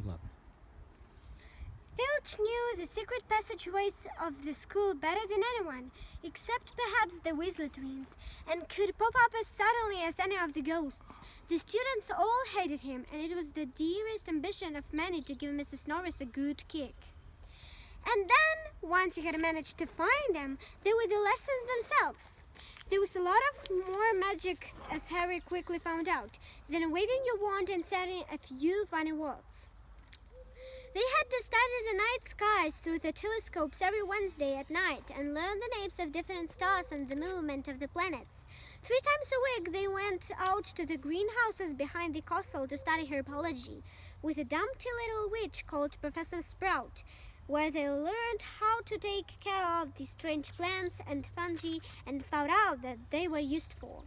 Rosenblatt. Filch knew the secret passageways of the school better than anyone, except perhaps the Weasley twins, and could pop up as suddenly as any of the ghosts. The students all hated him, and it was the dearest ambition of many to give Mrs. Norris a good kick. And then, once you had managed to find them, there were the lessons themselves. There was a lot of more magic, as Harry quickly found out, than waving your wand and saying a few funny words. They had to study the night skies through the telescopes every Wednesday at night and learn the names of different stars and the movement of the planets. 3 times a week they went out to the greenhouses behind the castle to study herbology with a dumpty little witch called Professor Sprout, where they learned how to take care of the strange plants and fungi and found out that they were useful.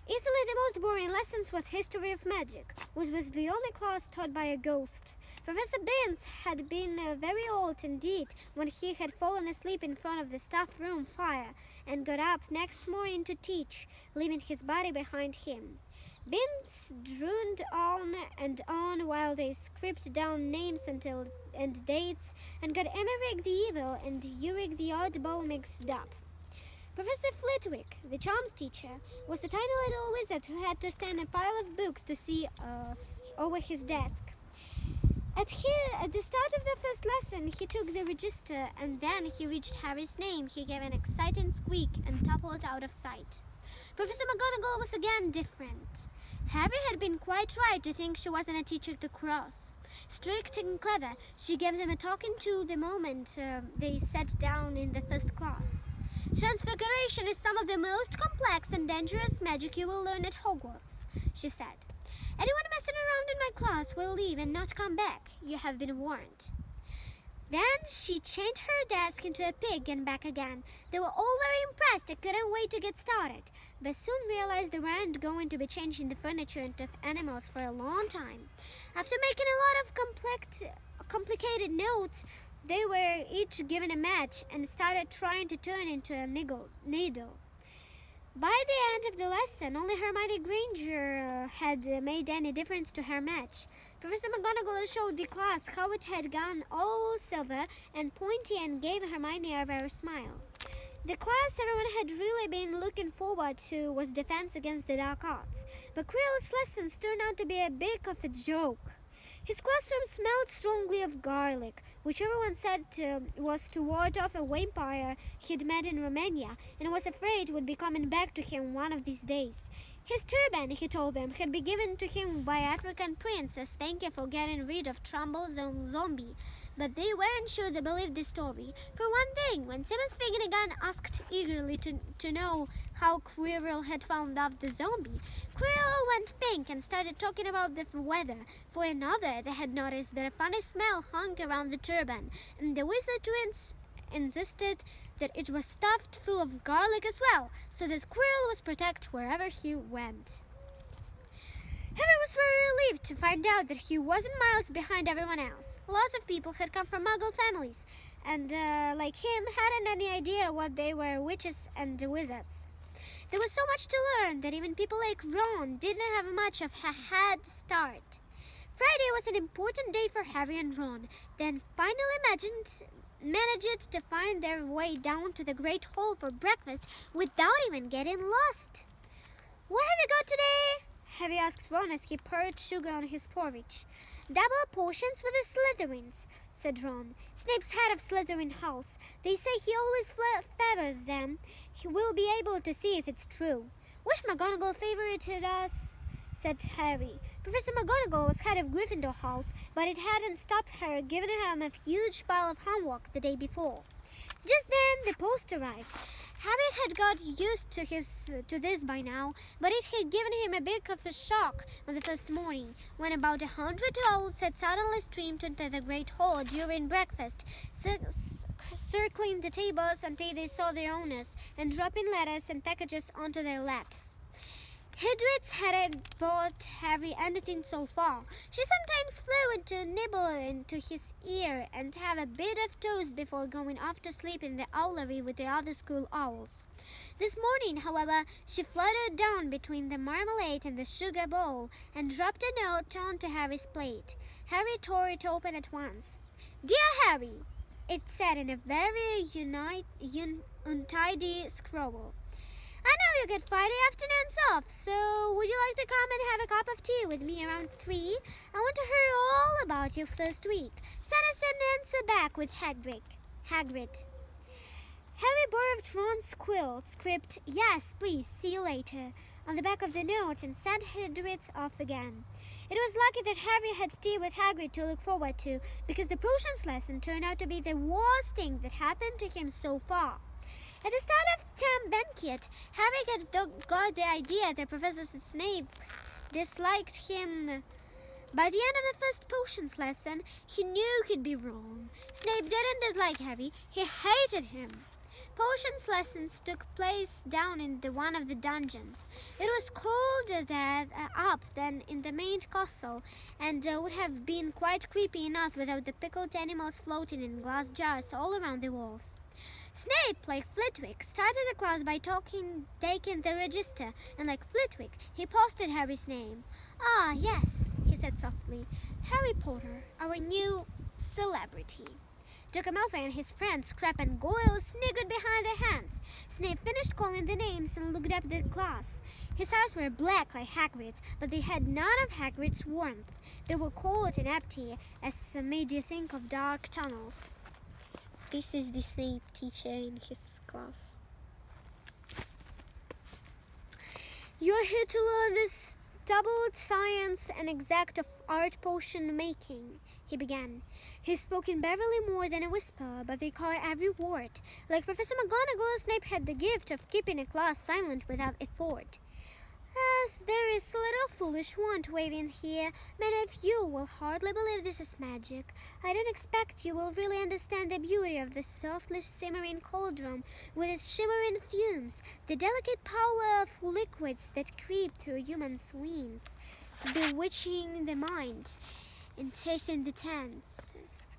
Easily the most boring lessons was history of magic, which was the only class taught by a ghost. Professor Binns had been very old indeed when he had fallen asleep in front of the staff room fire and got up next morning to teach, leaving his body behind him. Binns droned on while they scribbled down names and dates and got Emmerich the Evil and Uric the Oddball mixed up. Professor Flitwick, the charms teacher, was a tiny little wizard who had to stand a pile of books to see over his desk. At the start of the first lesson, he took the register, and then he reached Harry's name. He gave an exciting squeak and toppled out of sight. Professor McGonagall was again different. Harry had been quite right to think she wasn't a teacher to cross. Strict and clever, she gave them a talking to the moment they sat down in the first class. Transfiguration is some of the most complex and dangerous magic you will learn at Hogwarts, she said. Anyone messing around in my class will leave and not come back. You have been warned. Then she changed her desk into a pig and back again. They were all very impressed and couldn't wait to get started, but soon realized they weren't going to be changing the furniture into animals for a long time. After making a lot of complicated notes, they were each given a match and started trying to turn into a needle. By the end of the lesson, only Hermione Granger had made any difference to her match. Professor McGonagall showed the class how it had gone all silver and pointy and gave Hermione a rare smile. The class everyone had really been looking forward to was Defense Against the Dark Arts, but Quirrell's lessons turned out to be a bit of a joke. His classroom smelled strongly of garlic, which everyone said was to ward off a vampire he'd met in Romania and was afraid would be coming back to him one of these days. His turban, he told them, had been given to him by African prince as thank you for getting rid of Trumble's own zombie, but they weren't sure they believed the story. For one thing, when Seamus Finnegan asked eagerly to know how Quirrell had found out the zombie, Quirrell went pink and started talking about the weather. For another, they had noticed that a funny smell hung around the turban, and the wizard twins insisted that it was stuffed full of garlic as well, so that Quirrell was protected wherever he went. Harry was very relieved to find out that he wasn't miles behind everyone else. Lots of people had come from Muggle families, and like him, hadn't any idea what they were witches and wizards. There was so much to learn that even people like Ron didn't have much of a head start. Friday was an important day for Harry and Ron, then finally managed to find their way down to the Great Hall for breakfast without even getting lost. What have you got today? Harry asked Ron as he poured sugar on his porridge. Double portions with the Slytherins, said Ron. Snape's head of Slytherin House. They say he always favors them. He will be able to see if it's true. Wish McGonagall favorited us, said Harry. Professor McGonagall was head of Gryffindor House, but it hadn't stopped her giving him a huge pile of homework the day before. Just then, the post arrived. Harry had got used to this by now, but it had given him a bit of a shock on the first morning, when about 100 owls had suddenly streamed into the Great Hall during breakfast, circling the tables until they saw their owners, and dropping letters and packages onto their laps. Hydrix hadn't bought Harry anything so far. She sometimes flew in to nibble into his ear and have a bit of toast before going off to sleep in the owlery with the other school owls. This morning, however, she fluttered down between the marmalade and the sugar bowl and dropped a note onto Harry's plate. Harry tore it open at once. "Dear Harry," it said in a very untidy scrawl. "I know you get Friday afternoons off, so would you like to come and have a cup of tea with me around 3? I want to hear all about your first week. Send us an answer back with Hagrid." Harry borrowed Ron's quill, script, "Yes, please, see you later," on the back of the note and sent Hagrid off again. It was lucky that Harry had tea with Hagrid to look forward to, because the potions lesson turned out to be the worst thing that happened to him so far. At the start of term banquet, Harry got the idea that Professor Snape disliked him. By the end of the first potions lesson, he knew he'd be wrong. Snape didn't dislike Harry, he hated him. Potions lessons took place down in one of the dungeons. It was colder up than in the main castle, and would have been quite creepy enough without the pickled animals floating in glass jars all around the walls. Snape, like Flitwick, started the class by taking the register, and like Flitwick, he posted Harry's name. "Ah, yes," he said softly. "Harry Potter, our new celebrity." Draco Malfoy and his friends Crabbe and Goyle sniggered behind their hands. Snape finished calling the names and looked up at the class. His eyes were black like Hagrid's, but they had none of Hagrid's warmth. They were cold and empty, as made you think of dark tunnels. This is the Snape teacher in his class. "You're here to learn this doubled science and exact of art potion making," he began. He spoke in barely more than a whisper, but they caught every word. Like Professor McGonagall, Snape had the gift of keeping a class silent without effort. "As there is a little foolish wand waving here, many of you will hardly believe this is magic. I don't expect you will really understand the beauty of the softly simmering cauldron with its shimmering fumes, the delicate power of liquids that creep through human veins, bewitching the mind and chasing the senses.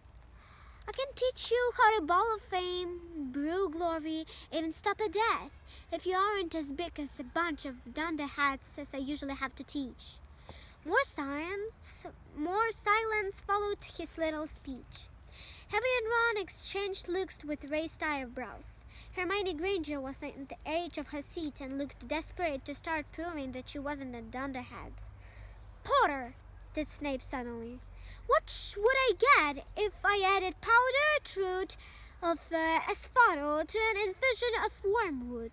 I can teach you how to boil fame, brew glory, even stop a death, if you aren't as big as a bunch of dunderheads as I usually have to teach." More silence followed his little speech. Harry and Ron exchanged looks with raised eyebrows. Hermione Granger was at the edge of her seat and looked desperate to start proving that she wasn't a dunderhead. "Potter," said Snape suddenly, "what would I get if I added powdered root of asphodel to an infusion of wormwood?"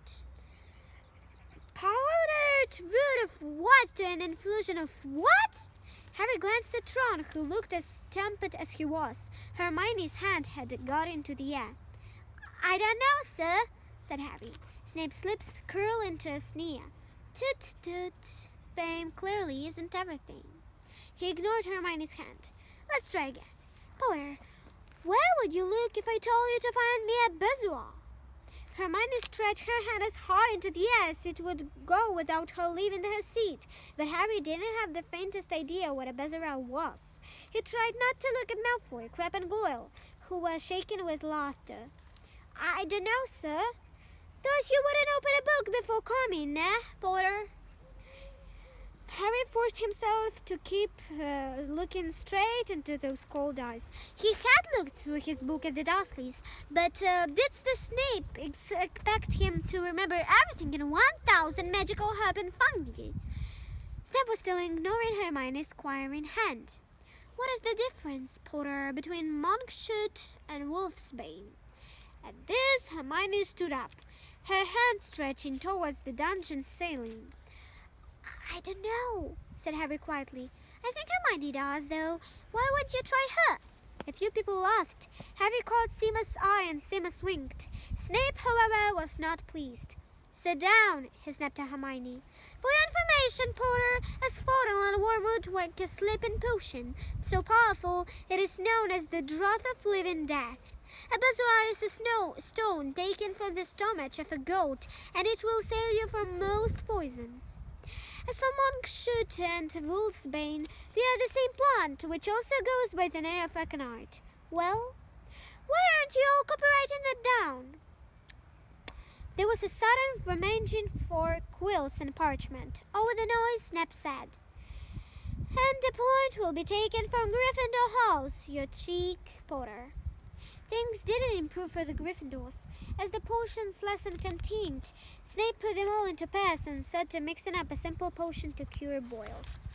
"Powdered root of what to an infusion of what?" Harry glanced at Ron, who looked as stumped as he was. Hermione's hand had got into the air. "I don't know, sir," said Harry. Snape's lips curled into a sneer. "Toot, toot. Fame clearly isn't everything." He ignored Hermione's hand. "Let's try again. Potter, where would you look if I told you to find me a bezoar?" Hermione stretched her hand as high into the air as it would go without her leaving her seat, but Harry didn't have the faintest idea what a bezoar was. He tried not to look at Malfoy, Crabbe and Goyle, who were shaking with laughter. "I don't know, sir." "Thought you wouldn't open a book before coming, Potter?" Harry forced himself to keep looking straight into those cold eyes. He had looked through his book at the Dursleys, but did the Snape expect him to remember everything in 1,000 magical herb and fungi? Snape was still ignoring Hermione's inquiring hand. "What is the difference, Potter, between monkshoot and wolfsbane?" At this, Hermione stood up, her hand stretching towards the dungeon ceiling. "I don't know," said Harry quietly. "I think Hermione does, though. Why won't you try her?" A few people laughed. Harry caught Seamus' eye and Seamus winked. Snape, however, was not pleased. "Sit down," he snapped at Hermione. "For your information, Potter, asphodel and wormwood make a sleeping potion. So powerful, it is known as the draught of living death. A bezoar is a stone taken from the stomach of a goat, and it will save you from most poisons. As for monkshoot and wolfsbane, they are the same plant, which also goes by the name of aconite. Well, why aren't you all copyrighting that down?" There was a sudden rummaging for quills and parchment. Over the noise, Snape said, And the point will be taken from Gryffindor House, your cheek, Potter. Things didn't improve for the Gryffindors. As the potions lesson continued, Snape put them all into pairs and said to mixing up a simple potion to cure boils.